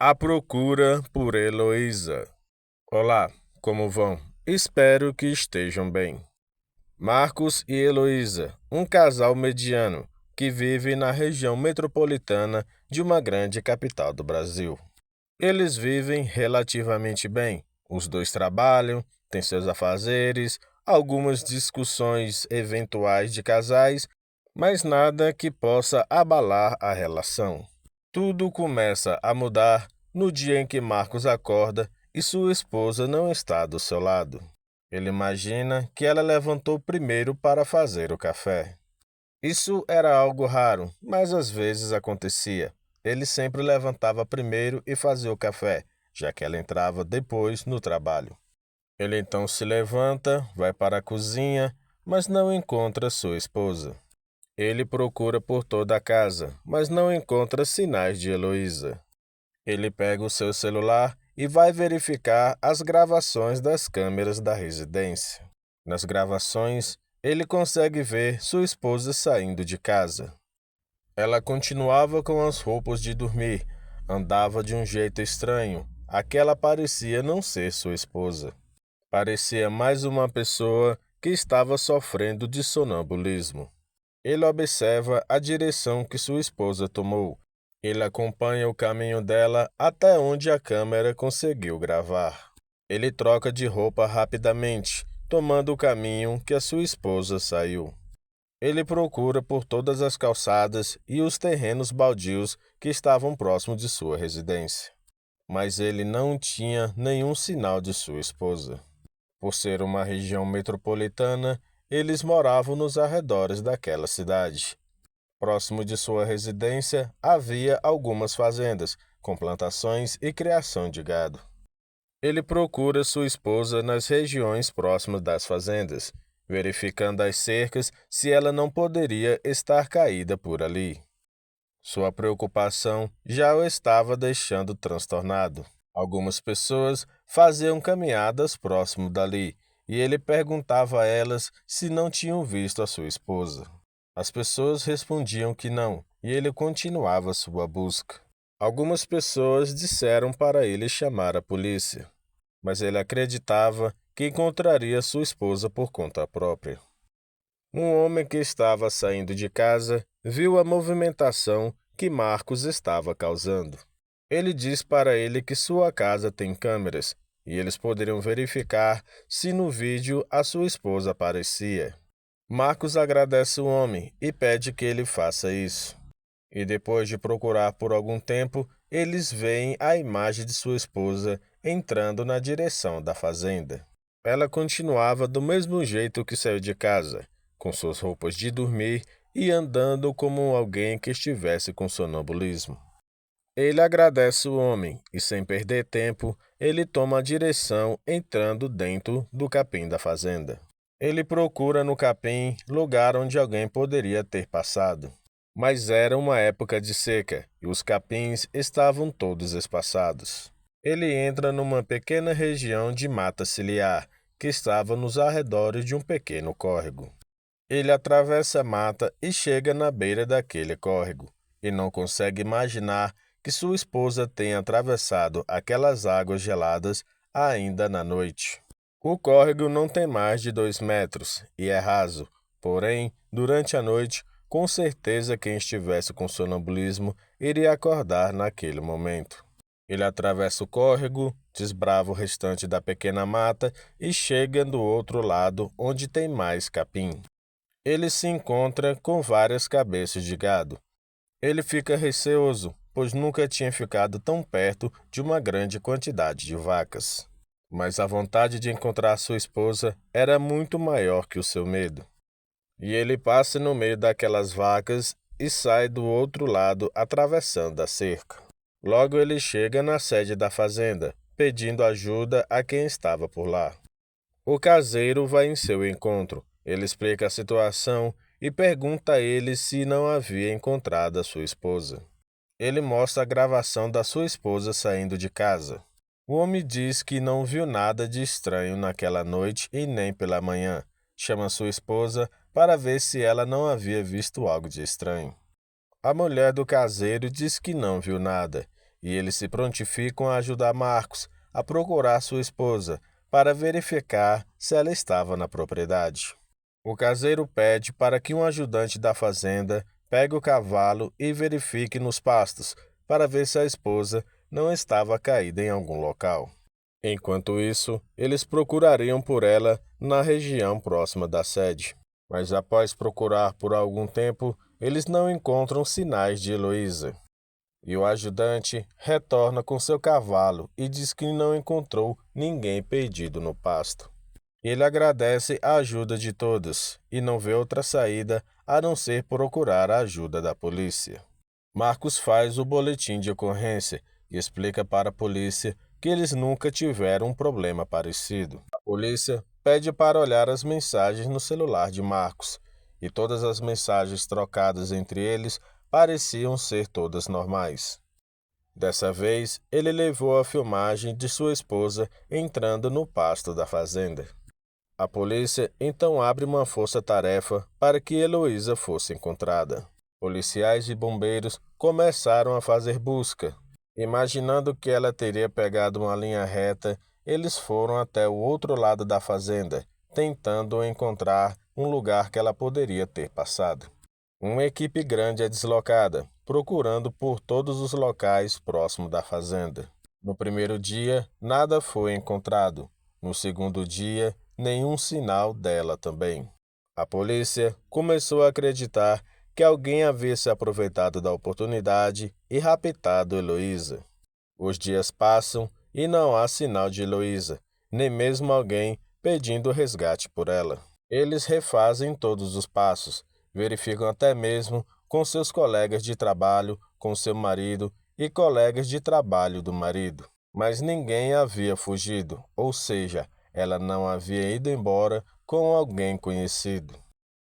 A procura por Heloísa. Olá, como vão? Espero que estejam bem. Marcos e Heloísa, um casal mediano que vive na região metropolitana de uma grande capital do Brasil. Eles vivem relativamente bem. Os dois trabalham, têm seus afazeres, algumas discussões eventuais de casais, mas nada que possa abalar a relação. Tudo começa a mudar no dia em que Marcos acorda e sua esposa não está do seu lado. Ele imagina que ela levantou primeiro para fazer o café. Isso era algo raro, mas às vezes acontecia. Ele sempre levantava primeiro e fazia o café, já que ela entrava depois no trabalho. Ele então se levanta, vai para a cozinha, mas não encontra sua esposa. Ele procura por toda a casa, mas não encontra sinais de Heloísa. Ele pega o seu celular e vai verificar as gravações das câmeras da residência. Nas gravações, ele consegue ver sua esposa saindo de casa. Ela continuava com as roupas de dormir, andava de um jeito estranho. Aquela parecia não ser sua esposa. Parecia mais uma pessoa que estava sofrendo de sonambulismo. Ele observa a direção que sua esposa tomou. Ele acompanha o caminho dela até onde a câmera conseguiu gravar. Ele troca de roupa rapidamente, tomando o caminho que a sua esposa saiu. Ele procura por todas as calçadas e os terrenos baldios que estavam próximos de sua residência. Mas ele não tinha nenhum sinal de sua esposa. Por ser uma região metropolitana, eles moravam nos arredores daquela cidade. Próximo de sua residência havia algumas fazendas, com plantações e criação de gado. Ele procura sua esposa nas regiões próximas das fazendas, verificando as cercas se ela não poderia estar caída por ali. Sua preocupação já o estava deixando transtornado. Algumas pessoas faziam caminhadas próximo dali, e ele perguntava a elas se não tinham visto a sua esposa. As pessoas respondiam que não, e ele continuava sua busca. Algumas pessoas disseram para ele chamar a polícia, mas ele acreditava que encontraria sua esposa por conta própria. Um homem que estava saindo de casa viu a movimentação que Marcos estava causando. Ele diz para ele que sua casa tem câmeras e eles poderiam verificar se no vídeo a sua esposa aparecia. Marcos agradece o homem e pede que ele faça isso. E depois de procurar por algum tempo, eles veem a imagem de sua esposa entrando na direção da fazenda. Ela continuava do mesmo jeito que saiu de casa, com suas roupas de dormir e andando como alguém que estivesse com sonambulismo. Ele agradece o homem e, sem perder tempo, ele toma a direção entrando dentro do capim da fazenda. Ele procura no capim lugar onde alguém poderia ter passado. Mas era uma época de seca e os capins estavam todos espaçados. Ele entra numa pequena região de mata ciliar que estava nos arredores de um pequeno córrego. Ele atravessa a mata e chega na beira daquele córrego e não consegue imaginar que sua esposa tenha atravessado aquelas águas geladas ainda na noite. O córrego não tem mais de 2 metros e é raso, porém, durante a noite, com certeza quem estivesse com sonambulismo iria acordar naquele momento. Ele atravessa o córrego, desbrava o restante da pequena mata e chega do outro lado onde tem mais capim. Ele se encontra com várias cabeças de gado. Ele fica receoso, pois nunca tinha ficado tão perto de uma grande quantidade de vacas. Mas a vontade de encontrar sua esposa era muito maior que o seu medo. E ele passa no meio daquelas vacas e sai do outro lado atravessando a cerca. Logo ele chega na sede da fazenda, pedindo ajuda a quem estava por lá. O caseiro vai em seu encontro. Ele explica a situação e pergunta a ele se não havia encontrado a sua esposa. Ele mostra a gravação da sua esposa saindo de casa. O homem diz que não viu nada de estranho naquela noite e nem pela manhã. Chama sua esposa para ver se ela não havia visto algo de estranho. A mulher do caseiro diz que não viu nada e eles se prontificam a ajudar Marcos a procurar sua esposa para verificar se ela estava na propriedade. O caseiro pede para que um ajudante da fazenda pegue o cavalo e verifique nos pastos para ver se a esposa não estava caída em algum local. Enquanto isso, eles procurariam por ela na região próxima da sede. Mas após procurar por algum tempo, eles não encontram sinais de Heloísa. E o ajudante retorna com seu cavalo e diz que não encontrou ninguém perdido no pasto. Ele agradece a ajuda de todos e não vê outra saída a não ser procurar a ajuda da polícia. Marcos faz o boletim de ocorrência e explica para a polícia que eles nunca tiveram um problema parecido. A polícia pede para olhar as mensagens no celular de Marcos, e todas as mensagens trocadas entre eles pareciam ser todas normais. Dessa vez, ele levou a filmagem de sua esposa entrando no pasto da fazenda. A polícia então abre uma força-tarefa para que Heloísa fosse encontrada. Policiais e bombeiros começaram a fazer busca. Imaginando que ela teria pegado uma linha reta, eles foram até o outro lado da fazenda, tentando encontrar um lugar que ela poderia ter passado. Uma equipe grande é deslocada, procurando por todos os locais próximos da fazenda. No primeiro dia, nada foi encontrado. No segundo dia, nenhum sinal dela também. A polícia começou a acreditar que alguém havia se aproveitado da oportunidade e raptado Heloísa. Os dias passam e não há sinal de Heloísa, nem mesmo alguém pedindo resgate por ela. Eles refazem todos os passos, verificam até mesmo com seus colegas de trabalho, com seu marido e colegas de trabalho do marido. Mas ninguém havia fugido, ou seja, ela não havia ido embora com alguém conhecido.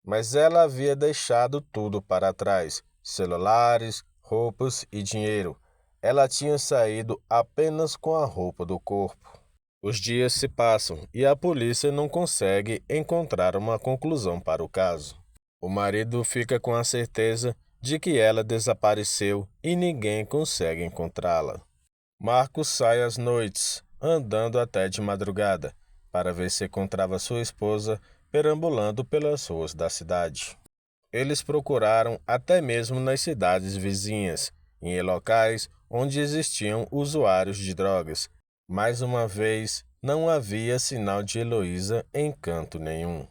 Mas ela havia deixado tudo para trás: celulares, roupas e dinheiro. Ela tinha saído apenas com a roupa do corpo. Os dias se passam e a polícia não consegue encontrar uma conclusão para o caso. O marido fica com a certeza de que ela desapareceu e ninguém consegue encontrá-la. Marcos sai às noites, andando até de madrugada, para ver se encontrava sua esposa perambulando pelas ruas da cidade. Eles procuraram até mesmo nas cidades vizinhas, em locais onde existiam usuários de drogas. Mais uma vez, não havia sinal de Heloísa em canto nenhum.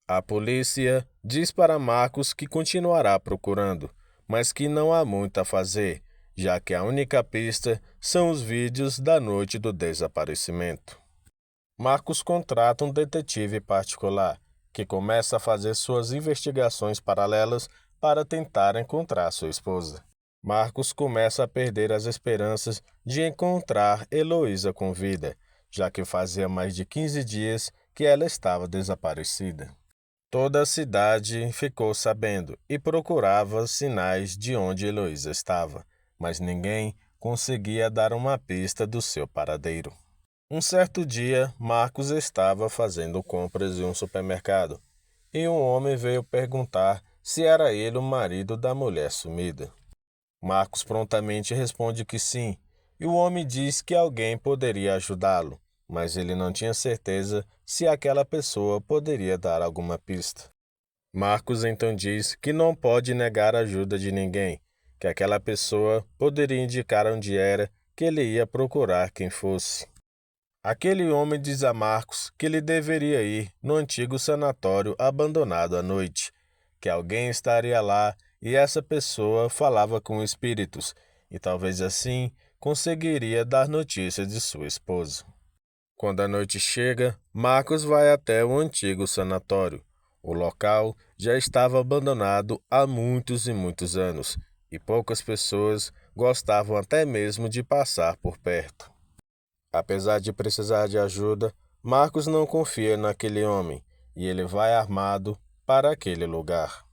A polícia diz para Marcos que continuará procurando, mas que não há muito a fazer, já que a única pista são os vídeos da noite do desaparecimento. Marcos contrata um detetive particular, que começa a fazer suas investigações paralelas para tentar encontrar sua esposa. Marcos começa a perder as esperanças de encontrar Heloísa com vida, já que fazia mais de 15 dias que ela estava desaparecida. Toda a cidade ficou sabendo e procurava sinais de onde Heloísa estava, mas ninguém conseguia dar uma pista do seu paradeiro. Um certo dia, Marcos estava fazendo compras em um supermercado e um homem veio perguntar se era ele o marido da mulher sumida. Marcos prontamente responde que sim, e o homem diz que alguém poderia ajudá-lo, mas ele não tinha certeza se aquela pessoa poderia dar alguma pista. Marcos então diz que não pode negar a ajuda de ninguém, que aquela pessoa poderia indicar onde era, que ele ia procurar quem fosse. Aquele homem diz a Marcos que ele deveria ir no antigo sanatório abandonado à noite, que alguém estaria lá e essa pessoa falava com espíritos, e talvez assim conseguiria dar notícia de sua esposa. Quando a noite chega, Marcos vai até o antigo sanatório. O local já estava abandonado há muitos e muitos anos, e poucas pessoas gostavam até mesmo de passar por perto. Apesar de precisar de ajuda, Marcos não confia naquele homem e ele vai armado para aquele lugar.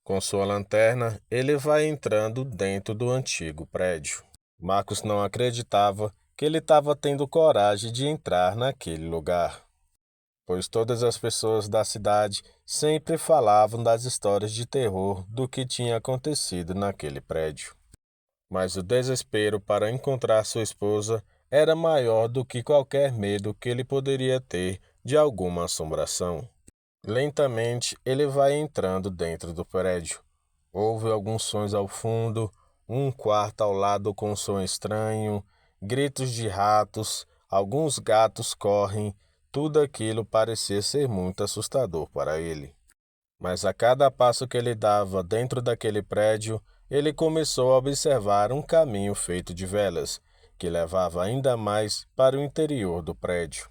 Com sua lanterna, ele vai entrando dentro do antigo prédio. Marcos não acreditava que ele estava tendo coragem de entrar naquele lugar, pois todas as pessoas da cidade sempre falavam das histórias de terror do que tinha acontecido naquele prédio. Mas o desespero para encontrar sua esposa era maior do que qualquer medo que ele poderia ter de alguma assombração. Lentamente, ele vai entrando dentro do prédio. Ouve alguns sons ao fundo, um quarto ao lado com um som estranho, gritos de ratos, alguns gatos correm, tudo aquilo parecia ser muito assustador para ele. Mas a cada passo que ele dava dentro daquele prédio, ele começou a observar um caminho feito de velas, que levava ainda mais para o interior do prédio.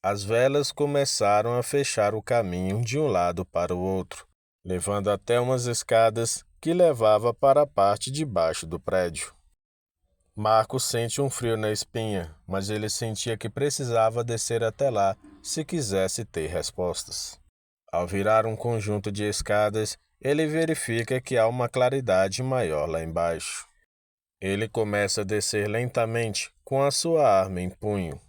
As velas começaram a fechar o caminho de um lado para o outro, levando até umas escadas que levava para a parte de baixo do prédio. Marcos sente um frio na espinha, mas ele sentia que precisava descer até lá se quisesse ter respostas. Ao virar um conjunto de escadas, ele verifica que há uma claridade maior lá embaixo. Ele começa a descer lentamente com a sua arma em punho,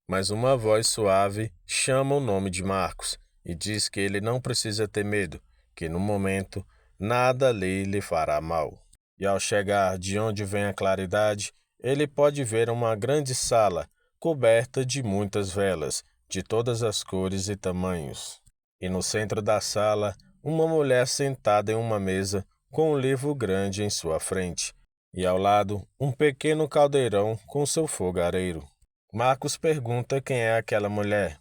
mas uma voz suave chama o nome de Marcos e diz que ele não precisa ter medo, que no momento nada ali lhe fará mal. E ao chegar de onde vem a claridade, ele pode ver uma grande sala coberta de muitas velas, de todas as cores e tamanhos. E no centro da sala, uma mulher sentada em uma mesa com um livro grande em sua frente, e ao lado, um pequeno caldeirão com seu fogareiro. Marcos pergunta quem é aquela mulher.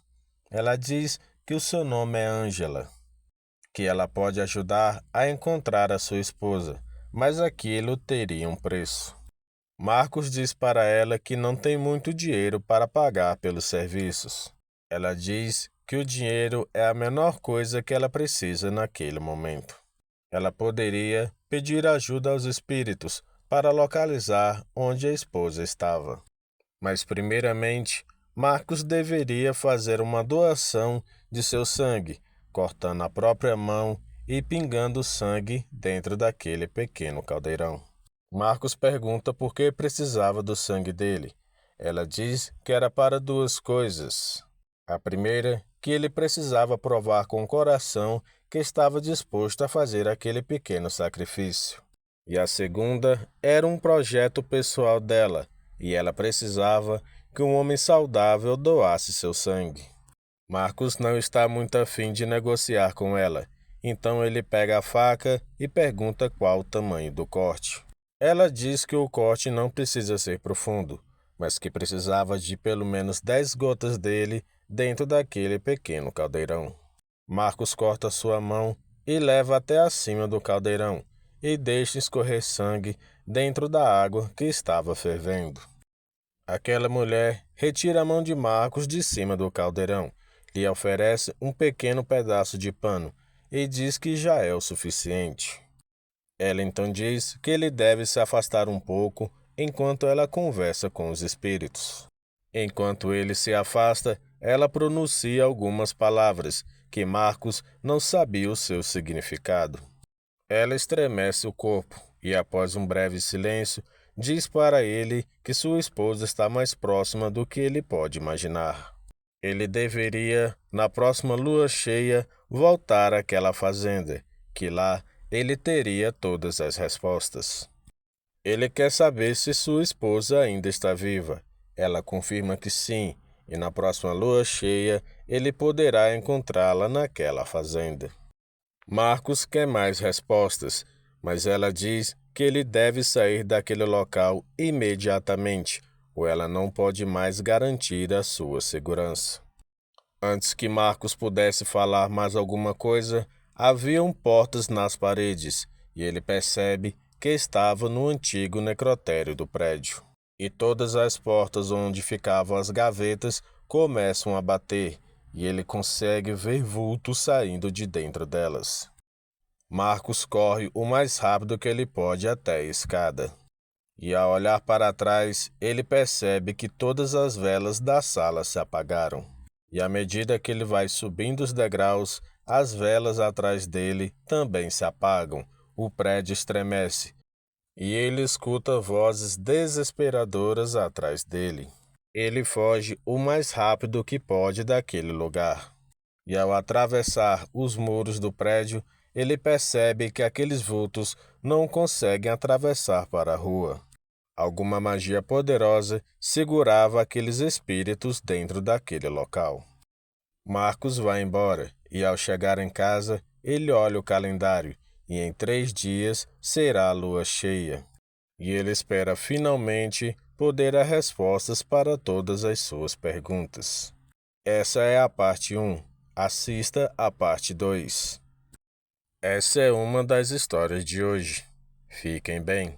Ela diz que o seu nome é Ângela, que ela pode ajudar a encontrar a sua esposa, mas aquilo teria um preço. Marcos diz para ela que não tem muito dinheiro para pagar pelos serviços. Ela diz que o dinheiro é a menor coisa que ela precisa naquele momento. Ela poderia pedir ajuda aos espíritos para localizar onde a esposa estava. Mas, primeiramente, Marcos deveria fazer uma doação de seu sangue, cortando a própria mão e pingando sangue dentro daquele pequeno caldeirão. Marcos pergunta por que precisava do sangue dele. Ela diz que era para duas coisas. A primeira, que ele precisava provar com o coração que estava disposto a fazer aquele pequeno sacrifício. E a segunda era um projeto pessoal dela, e ela precisava que um homem saudável doasse seu sangue. Marcos não está muito afim de negociar com ela, então ele pega a faca e pergunta qual o tamanho do corte. Ela diz que o corte não precisa ser profundo, mas que precisava de pelo menos 10 gotas dele dentro daquele pequeno caldeirão. Marcos corta sua mão e leva até acima do caldeirão e deixa escorrer sangue dentro da água que estava fervendo. Aquela mulher retira a mão de Marcos de cima do caldeirão, lhe oferece um pequeno pedaço de pano e diz que já é o suficiente. Ela então diz que ele deve se afastar um pouco enquanto ela conversa com os espíritos. Enquanto ele se afasta, ela pronuncia algumas palavras que Marcos não sabia o seu significado. Ela estremece o corpo e, após um breve silêncio, diz para ele que sua esposa está mais próxima do que ele pode imaginar. Ele deveria, na próxima lua cheia, voltar àquela fazenda, que lá ele teria todas as respostas. Ele quer saber se sua esposa ainda está viva. Ela confirma que sim, e na próxima lua cheia ele poderá encontrá-la naquela fazenda. Marcos quer mais respostas, mas ela diz que ele deve sair daquele local imediatamente, ou ela não pode mais garantir a sua segurança. Antes que Marcos pudesse falar mais alguma coisa, haviam portas nas paredes, e ele percebe que estava no antigo necrotério do prédio. E todas as portas onde ficavam as gavetas começam a bater, e ele consegue ver vultos saindo de dentro delas. Marcos corre o mais rápido que ele pode até a escada. E ao olhar para trás, ele percebe que todas as velas da sala se apagaram. E à medida que ele vai subindo os degraus, as velas atrás dele também se apagam. O prédio estremece. E ele escuta vozes desesperadoras atrás dele. Ele foge o mais rápido que pode daquele lugar. E ao atravessar os muros do prédio, ele percebe que aqueles vultos não conseguem atravessar para a rua. Alguma magia poderosa segurava aqueles espíritos dentro daquele local. Marcos vai embora e, ao chegar em casa, ele olha o calendário e em 3 dias será a lua cheia. E ele espera finalmente poder dar respostas para todas as suas perguntas. Essa é a parte 1. Assista a parte 2. Essa é uma das histórias de hoje. Fiquem bem.